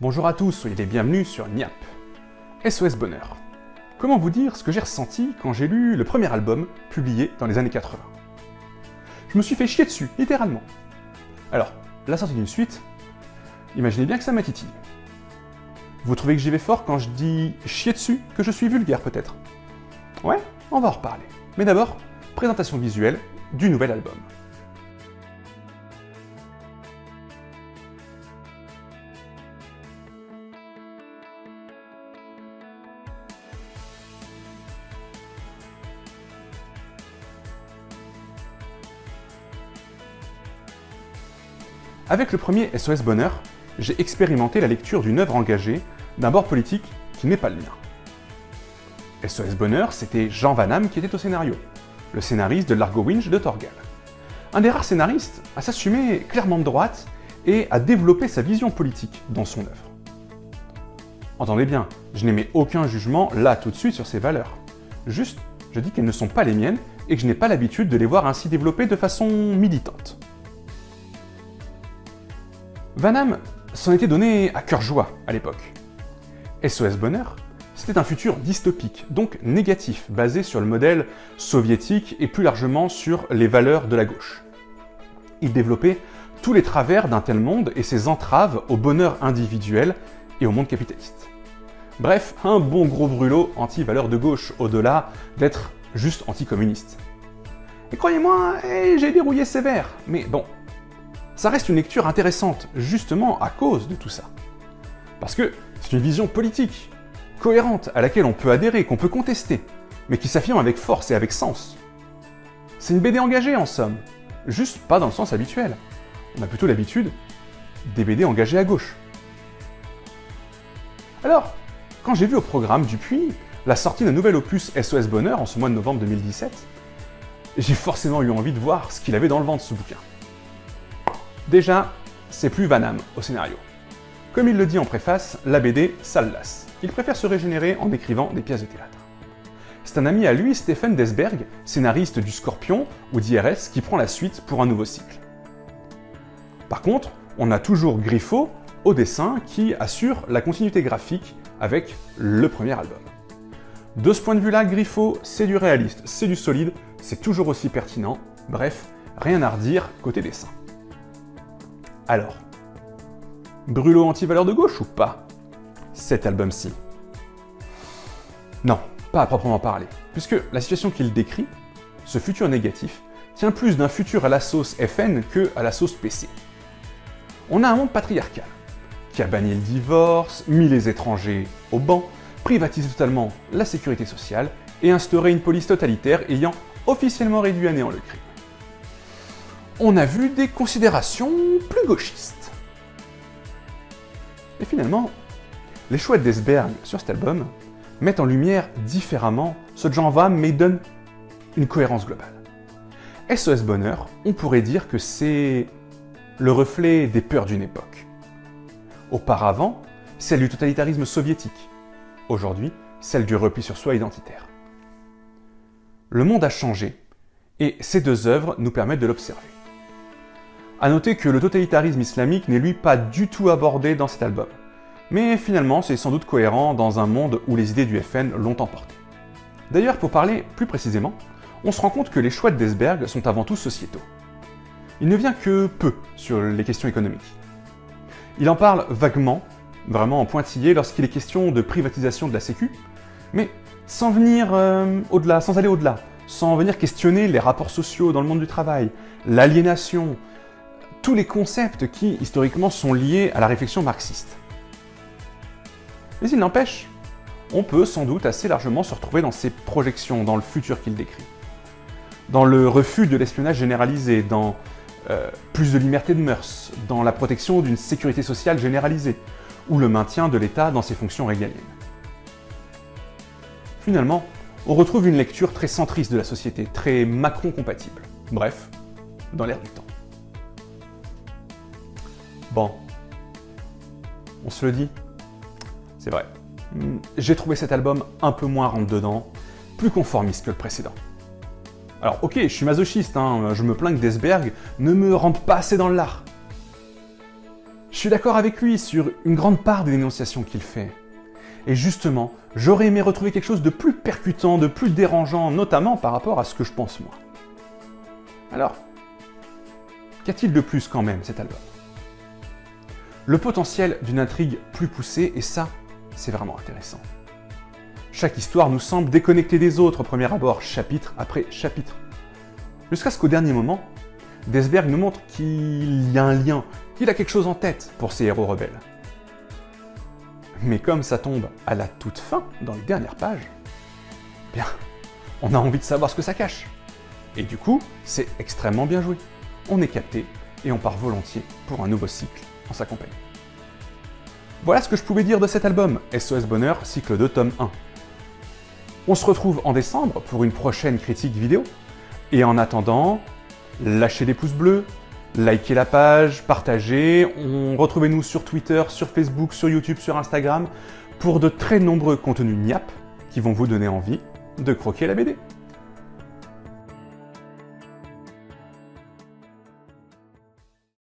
Bonjour à tous, soyez les bienvenus sur Niap. SOS Bonheur. Comment vous dire ce que j'ai ressenti quand j'ai lu le premier album publié dans les années 80 ? Je me suis fait chier dessus, littéralement. Alors, la sortie d'une suite, imaginez bien que ça m'a titillé. Vous trouvez que j'y vais fort quand je dis chier dessus, que je suis vulgaire peut-être ? Ouais, on va en reparler. Mais d'abord, présentation visuelle du nouvel album. Avec le premier SOS Bonheur, j'ai expérimenté la lecture d'une œuvre engagée d'un bord politique qui n'est pas le mien. SOS Bonheur, c'était Jean Van Hamme qui était au scénario, le scénariste de Largo Winch de Torgal. Un des rares scénaristes à s'assumer clairement de droite et à développer sa vision politique dans son œuvre. Entendez bien, je n'émets aucun jugement là tout de suite sur ses valeurs. Juste, je dis qu'elles ne sont pas les miennes et que je n'ai pas l'habitude de les voir ainsi développées de façon militante. Van Hamme s'en était donné à cœur joie à l'époque. SOS Bonheur, c'était un futur dystopique, donc négatif, basé sur le modèle soviétique et plus largement sur les valeurs de la gauche. Il développait tous les travers d'un tel monde et ses entraves au bonheur individuel et au monde capitaliste. Bref, un bon gros brûlot anti-valeurs de gauche, au-delà d'être juste anticommuniste. Et croyez-moi, j'ai dérouillé sévère, mais bon, ça reste une lecture intéressante, justement à cause de tout ça. Parce que c'est une vision politique, cohérente, à laquelle on peut adhérer, qu'on peut contester, mais qui s'affirme avec force et avec sens. C'est une BD engagée en somme, juste pas dans le sens habituel. On a plutôt l'habitude des BD engagées à gauche. Alors, quand j'ai vu au programme Dupuis la sortie d'un nouvel opus SOS Bonheur en ce mois de novembre 2017, j'ai forcément eu envie de voir ce qu'il avait dans le ventre ce bouquin. Déjà, c'est plus Van Hamme au scénario. Comme il le dit en préface, la BD, ça le lasse. Il préfère se régénérer en écrivant des pièces de théâtre. C'est un ami à lui, Stephen Desberg, scénariste du Scorpion ou d'IRS, qui prend la suite pour un nouveau cycle. Par contre, on a toujours Griffo au dessin qui assure la continuité graphique avec le premier album. De ce point de vue-là, Griffo, c'est du réaliste, c'est du solide, c'est toujours aussi pertinent, bref, rien à redire côté dessin. Alors, brûlot anti-valeurs de gauche ou pas, cet album-ci? Non, pas à proprement parler, puisque la situation qu'il décrit, ce futur négatif, tient plus d'un futur à la sauce FN que à la sauce PC. On a un monde patriarcal, qui a banni le divorce, mis les étrangers au banc, privatisé totalement la sécurité sociale et instauré une police totalitaire ayant officiellement réduit à néant le crime. On a vu des considérations plus gauchistes. Et finalement, les choix de Desberg sur cet album mettent en lumière différemment ce que Jean Van Hamme, mais donnent une cohérence globale. SOS Bonheur, on pourrait dire que c'est le reflet des peurs d'une époque. Auparavant, celle du totalitarisme soviétique. Aujourd'hui, celle du repli sur soi identitaire. Le monde a changé, et ces deux œuvres nous permettent de l'observer. A noter que le totalitarisme islamique n'est lui pas du tout abordé dans cet album. Mais finalement, c'est sans doute cohérent dans un monde où les idées du FN l'ont emporté. D'ailleurs, pour parler plus précisément, on se rend compte que les choix de Desberg sont avant tout sociétaux. Il ne vient que peu sur les questions économiques. Il en parle vaguement, vraiment en pointillé, lorsqu'il est question de privatisation de la Sécu, mais sans venir au-delà, sans aller au-delà, sans venir questionner les rapports sociaux dans le monde du travail, l'aliénation, tous les concepts qui, historiquement, sont liés à la réflexion marxiste. Mais il n'empêche, on peut sans doute assez largement se retrouver dans ces projections, dans le futur qu'il décrit. Dans le refus de l'espionnage généralisé, dans plus de liberté de mœurs, dans la protection d'une sécurité sociale généralisée, ou le maintien de l'État dans ses fonctions régaliennes. Finalement, on retrouve une lecture très centriste de la société, très Macron-compatible. Bref, dans l'air du temps. Bon, on se le dit, c'est vrai. J'ai trouvé cet album un peu moins rentre-dedans, plus conformiste que le précédent. Alors ok, je suis masochiste, je me plains que Desberg ne me rentre pas assez dans l'art. Je suis d'accord avec lui sur une grande part des dénonciations qu'il fait. Et justement, j'aurais aimé retrouver quelque chose de plus percutant, de plus dérangeant, notamment par rapport à ce que je pense moi. Alors, qu'a-t-il de plus quand même, cet album? Le potentiel d'une intrigue plus poussée, et ça, c'est vraiment intéressant. Chaque histoire nous semble déconnectée des autres au premier abord, chapitre après chapitre. Jusqu'à ce qu'au dernier moment, Desberg nous montre qu'il y a un lien, qu'il a quelque chose en tête pour ces héros rebelles. Mais comme ça tombe à la toute fin, dans les dernières pages, bien, on a envie de savoir ce que ça cache. Et du coup, c'est extrêmement bien joué. On est capté et on part volontiers pour un nouveau cycle en sa compagnie. Voilà ce que je pouvais dire de cet album, SOS Bonheur, cycle 2, tome 1. On se retrouve en décembre pour une prochaine critique vidéo. Et en attendant, lâchez des pouces bleus, likez la page, partagez, retrouvez-nous sur Twitter, sur Facebook, sur YouTube, sur Instagram, pour de très nombreux contenus niap qui vont vous donner envie de croquer la BD.